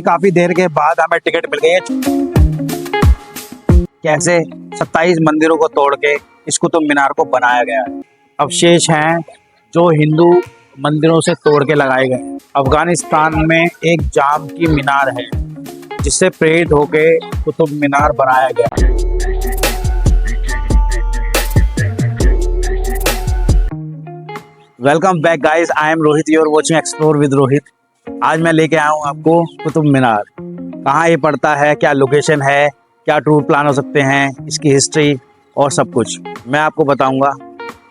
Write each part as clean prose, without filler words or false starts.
काफी देर के बाद हमें टिकट मिल गई है। कैसे 27 मंदिरों को तोड़ के इस कुतुब मीनार को बनाया गया है। अवशेष हैं जो हिंदू मंदिरों से तोड़ के लगाए गए। अफगानिस्तान में एक जाम की मीनार है जिससे प्रेरित होके कुतुब मीनार बनाया गया। Welcome back guys, I am Rohit, you are watching explore with Rohit. आज मैं लेके आया हूँ आपको कुतुब मीनार। कहाँ ये पड़ता है, क्या लोकेशन है, क्या टूर प्लान हो सकते हैं, इसकी हिस्ट्री और सब कुछ मैं आपको बताऊंगा।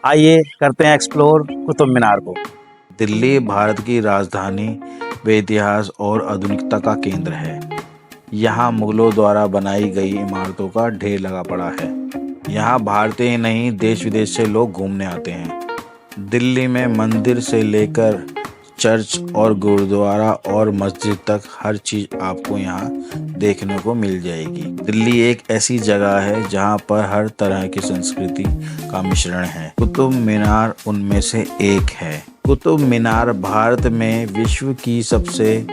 आइए करते हैं एक्सप्लोर कुतुब मीनार को। दिल्ली भारत की राजधानी व इतिहास और आधुनिकता का केंद्र है। यहाँ मुगलों द्वारा बनाई गई इमारतों का ढेर लगा पड़ा है। यहाँ भारतीय ही नहीं, देश विदेश से लोग घूमने आते हैं। दिल्ली में मंदिर से लेकर चर्च और गुरुद्वारा और मस्जिद तक हर चीज़ आपको यहाँ देखने को मिल जाएगी। दिल्ली एक ऐसी जगह है जहाँ पर हर तरह की संस्कृति का मिश्रण है। कुतुब मीनार उनमें से एक है। कुतुब मीनार भारत में विश्व की सबसे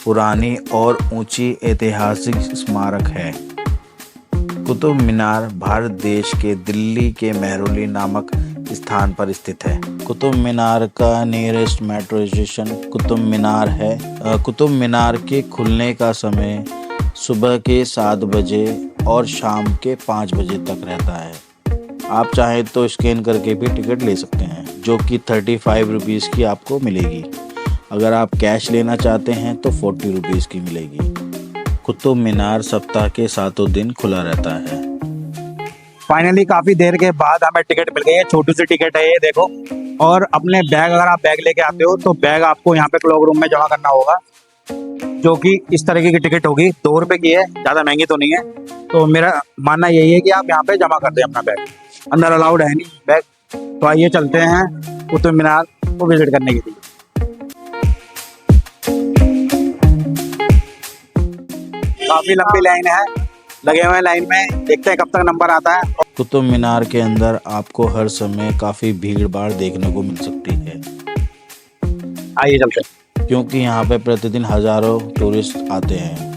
पुरानी और ऊंची ऐतिहासिक स्मारक है। कुतुब मीनार भारत देश के दिल्ली के मेहरौली नामक स्थान पर स्थित है। कुतुब मीनार का nearest metro station Qutub Minar है। कुतुब मीनार के खुलने का समय सुबह के 7 बजे और शाम के 5 बजे तक रहता है। आप चाहें तो स्कैन करके भी टिकट ले सकते हैं, जो कि 35 रुपीज़ की आपको मिलेगी। अगर आप कैश लेना चाहते हैं तो 40 रुपीज़ की मिलेगी। कुतुब मीनार सप्ताह के 7 दिन खुला रहता है। फाइनली काफी देर के बाद हमें टिकट मिल गई है। छोटी सी टिकट है ये, देखो। और अपने बैग, अगर आप बैग लेके आते हो तो बैग आपको यहाँ पे क्लॉक रूम में जमा करना होगा, जो कि इस तरीके की टिकट होगी। 2 रुपए की है, ज्यादा महंगी तो नहीं है। तो मेरा मानना यही है कि आप यहाँ पे जमा कर दें अपना बैग। अंदर अलाउड है नहीं बैग। तो आइए चलते हैं कुतुब मीनार को विजिट करने के लिए। काफी लंबी लाइन है, लगे हुए लाइन में, देखते हैं कब तक नंबर आता है। कुतुब मीनार के अंदर आपको हर समय काफ़ी भीड़ भाड़ देखने को मिल सकती है। आइए चलते हैं। क्योंकि यहाँ पे प्रतिदिन हजारों टूरिस्ट आते हैं।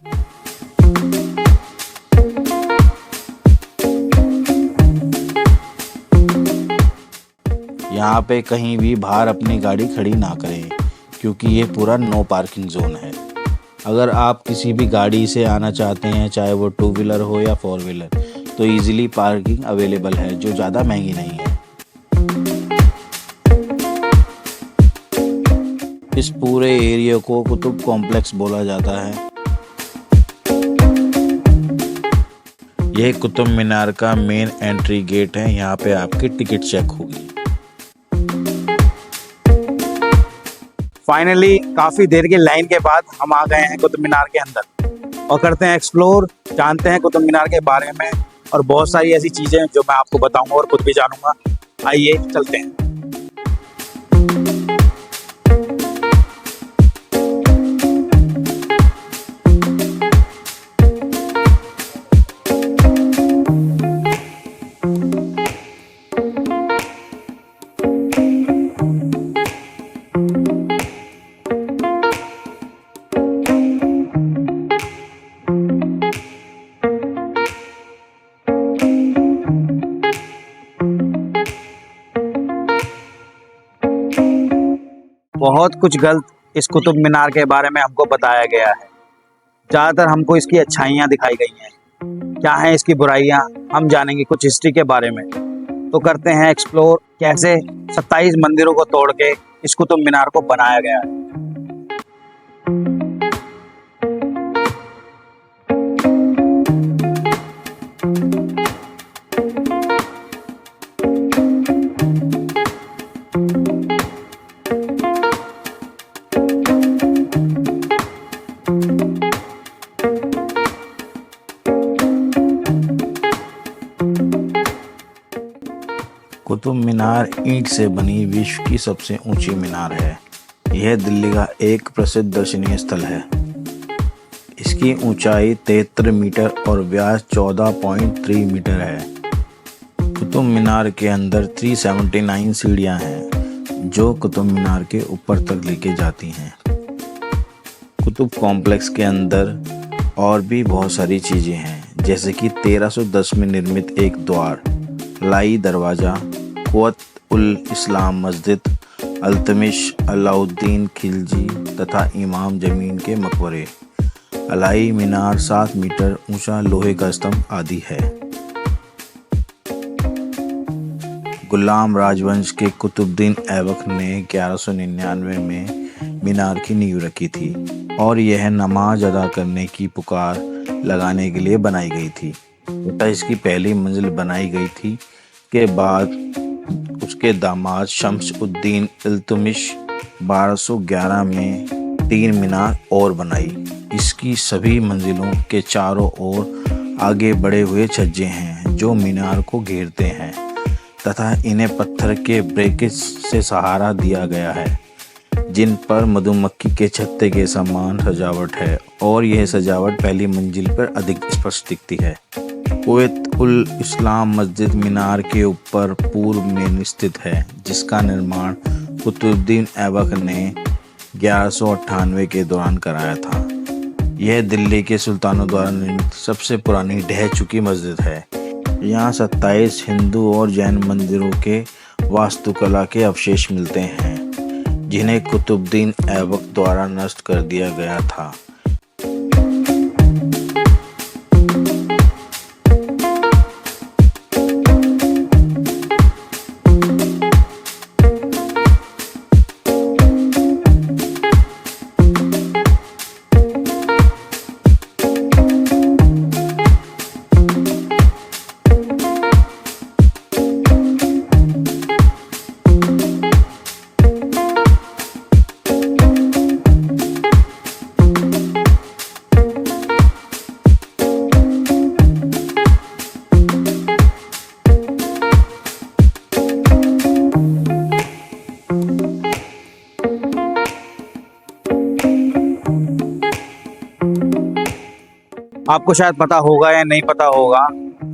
यहाँ पे कहीं भी बाहर अपनी गाड़ी खड़ी ना करें, क्योंकि ये पूरा नो पार्किंग जोन है। अगर आप किसी भी गाड़ी से आना चाहते हैं, चाहे वो 2 व्हीलर हो या 4 व्हीलर, तो इजीली पार्किंग अवेलेबल है, जो ज़्यादा महंगी नहीं है। इस पूरे एरिया को कुतुब कॉम्प्लेक्स बोला जाता है। यह कुतुब मीनार का मेन एंट्री गेट है। यहाँ पे आपकी टिकट चेक होगी। फाइनली काफी देर की लाइन के बाद हम आ गए हैं कुतुब मीनार के अंदर और करते हैं एक्सप्लोर, जानते हैं कुतुब मीनार के बारे में और बहुत सारी ऐसी चीजें जो मैं आपको बताऊंगा और खुद भी जानूंगा। आइए चलते हैं। बहुत कुछ गलत इस कुतुब मीनार के बारे में हमको बताया गया है। ज़्यादातर हमको इसकी अच्छाइयाँ दिखाई गई हैं। क्या हैं इसकी बुराइयाँ, हम जानेंगे कुछ हिस्ट्री के बारे में। तो करते हैं एक्सप्लोर, कैसे 27 मंदिरों को तोड़ के इस कुतुब मीनार को बनाया गया है। कुतुब मीनार ईंट से बनी विश्व की सबसे ऊंची मीनार है। यह दिल्ली का एक प्रसिद्ध दर्शनीय स्थल है। इसकी ऊंचाई 73 मीटर और व्यास 14.3 मीटर है। कुतुब मीनार के अंदर 379 सीढ़ियां हैं, जो कुतुब मीनार के ऊपर तक लेके जाती हैं। कुतुब कॉम्प्लेक्स के अंदर और भी बहुत सारी चीज़ें हैं, जैसे कि 1310 में निर्मित एक द्वार, लाई दरवाज़ा, कुवत उल इस्लाम मस्जिद, अल्तमिश, अलाउद्दीन खिलजी तथा इमाम जमीन के मकबरे, अलाई मीनार 7 मीटर ऊंचा लोहे का स्तंभ आदि है। गुलाम राजवंश के कुतुबुद्दीन ऐबक ने 1199 में मीनार की नींव रखी थी और यह नमाज अदा करने की पुकार लगाने के लिए बनाई गई थी तथा इसकी पहली मंजिल बनाई गई थी के बाद उसके दामाद शम्स उद्दीन इल्तुमिश 1211 में 3 मीनार और बनाई। इसकी सभी मंजिलों के चारों ओर आगे बढ़े हुए छज्जे हैं जो मीनार को घेरते हैं तथा इन्हें पत्थर के ब्रैकेट से सहारा दिया गया है जिन पर मधुमक्खी के छत्ते के समान सजावट है और यह सजावट पहली मंजिल पर अधिक स्पष्ट दिखती है। कुवैत उल इस्लाम मस्जिद मीनार के ऊपर पूर्व में स्थित है जिसका निर्माण कुतुबुद्दीन ऐबक ने 1198 के दौरान कराया था। यह दिल्ली के सुल्तानों द्वारा निर्मित सबसे पुरानी ढह चुकी मस्जिद है। यहाँ 27 हिंदू और जैन मंदिरों के वास्तुकला के अवशेष मिलते हैं जिन्हें कुतुबुद्दीन ऐबक द्वारा नष्ट कर दिया गया था। आपको शायद पता होगा या नहीं पता होगा,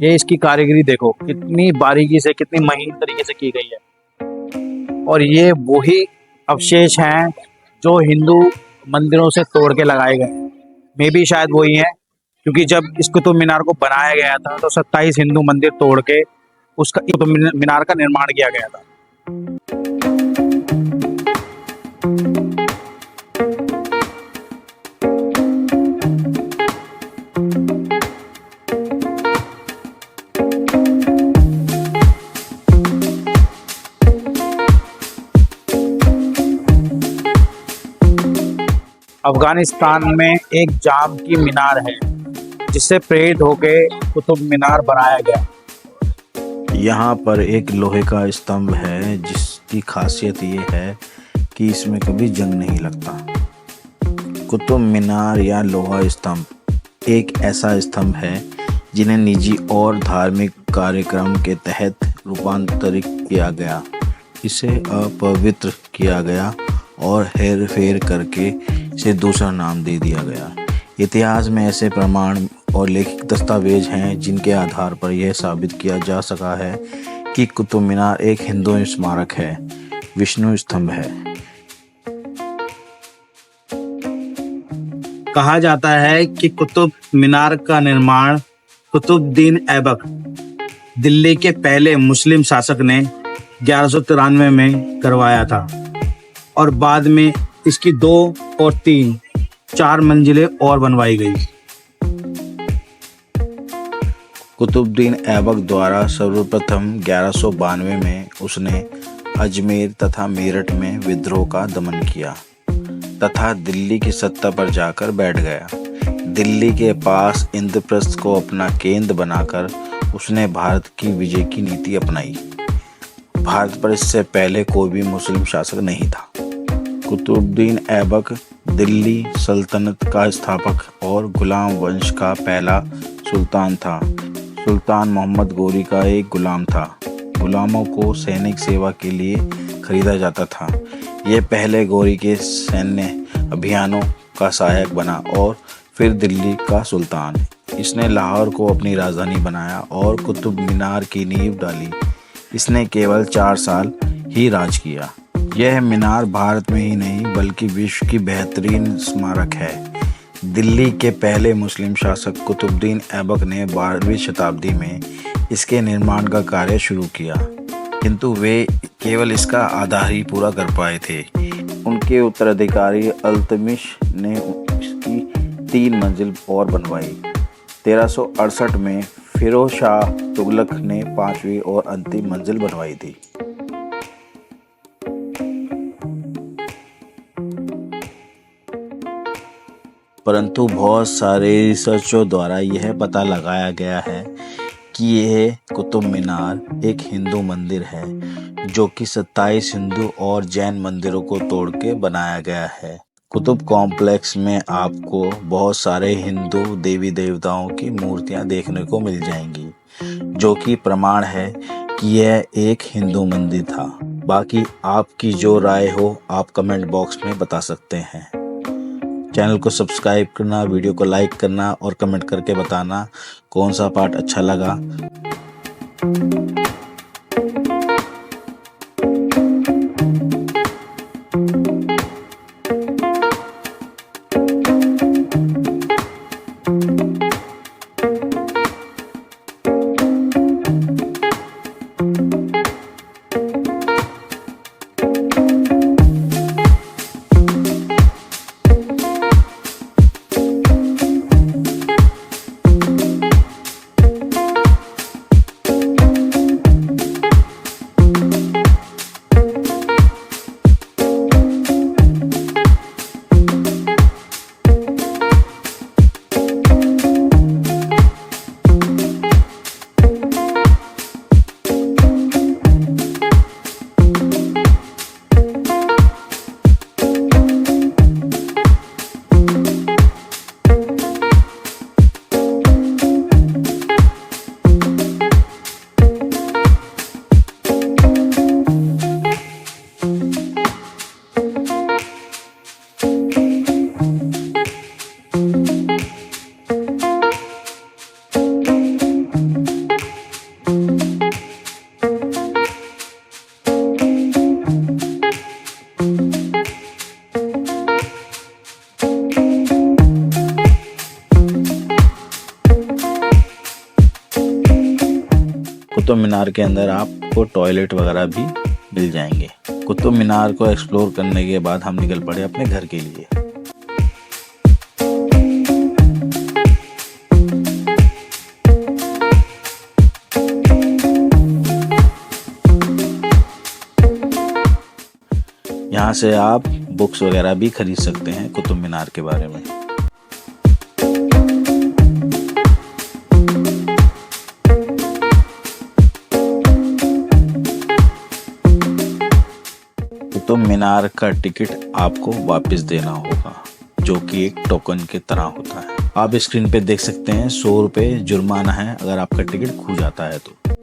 ये इसकी कारीगरी देखो कितनी बारीकी से, कितनी महीन तरीके से की गई है। और ये वही अवशेष हैं जो हिंदू मंदिरों से तोड़ के लगाए गए। मे भी शायद वही हैं, क्योंकि जब इस कुतुब मीनार को बनाया गया था तो 27 हिंदू मंदिर तोड़ के उसका कुतुब मीनार का निर्माण किया गया था। अफगानिस्तान में एक जाम की मीनार है जिससे प्रेरित होके कुतुब मीनार बनाया गया। यहाँ पर एक लोहे का स्तंभ है जिसकी खासियत ये है कि इसमें कभी जंग नहीं लगता। कुतुब मीनार या लोहा स्तंभ एक ऐसा स्तंभ है जिन्हें निजी और धार्मिक कार्यक्रम के तहत रूपांतरित किया गया। इसे अपवित्र किया गया और हेर फेर करके इसे दूसरा नाम दे दिया गया। इतिहास में ऐसे प्रमाण और लिखित दस्तावेज हैं जिनके आधार पर यह साबित किया जा सका है कि कुतुब मीनार एक हिंदू स्मारक है, विष्णु स्तंभ है। कहा जाता है कि कुतुब मीनार का निर्माण कुतुबुद्दीन ऐबक, दिल्ली के पहले मुस्लिम शासक ने 1193 में करवाया था और बाद में इसकी 2 और 3, 4 मंजिलें और बनवाई गई। कुतुबुद्दीन ऐबक द्वारा सर्वप्रथम 1192 में उसने अजमेर तथा मेरठ में विद्रोह का दमन किया तथा दिल्ली की सत्ता पर जाकर बैठ गया। दिल्ली के पास इंद्रप्रस्थ को अपना केंद्र बनाकर उसने भारत की विजय की नीति अपनाई। भारत पर इससे पहले कोई भी मुस्लिम शासक नहीं था। कुतुबुद्दीन ऐबक दिल्ली सल्तनत का स्थापक और गुलाम वंश का पहला सुल्तान था। सुल्तान मोहम्मद गोरी का एक गुलाम था। गुलामों को सैनिक सेवा के लिए खरीदा जाता था। यह पहले गोरी के सैन्य अभियानों का सहायक बना और फिर दिल्ली का सुल्तान। इसने लाहौर को अपनी राजधानी बनाया और कुतुब मीनार की नींव डाली। इसने केवल 4 साल ही राज किया। यह मीनार भारत में ही नहीं बल्कि विश्व की बेहतरीन स्मारक है। दिल्ली के पहले मुस्लिम शासक कुतुबुद्दीन ऐबक ने 12वीं शताब्दी में इसके निर्माण का कार्य शुरू किया, किंतु वे केवल इसका आधा ही पूरा कर पाए थे। उनके उत्तराधिकारी अल्तमिश ने इसकी 3 मंजिल और बनवाई। 1368 में फिरोज शाह तुगलक ने 5वीं और अंतिम मंजिल बनवाई थी। परंतु बहुत सारे रिसर्चों द्वारा यह पता लगाया गया है कि यह कुतुब मीनार एक हिंदू मंदिर है, जो कि 27 हिंदू और जैन मंदिरों को तोड़ के बनाया गया है। कुतुब कॉम्प्लेक्स में आपको बहुत सारे हिंदू देवी देवताओं की मूर्तियां देखने को मिल जाएंगी, जो कि प्रमाण है कि यह एक हिंदू मंदिर था। बाकी आपकी जो राय हो आप कमेंट बॉक्स में बता सकते हैं। चैनल को सब्सक्राइब करना, वीडियो को लाइक करना और कमेंट करके बताना कौन सा पार्ट अच्छा लगा। कुतुब मीनार के अंदर आपको टॉयलेट वगैरह भी मिल जाएंगे। कुतुब मीनार को एक्सप्लोर करने के बाद हम निकल पड़े अपने घर के लिए। यहाँ से आप बुक्स वगैरह भी खरीद सकते हैं कुतुब मीनार के बारे में। कुतुब मीनार का टिकट आपको वापस देना होगा, जो कि एक टोकन की तरह होता है। आप स्क्रीन पे देख सकते हैं 100 रुपये जुर्माना है अगर आपका टिकट खो जाता है तो।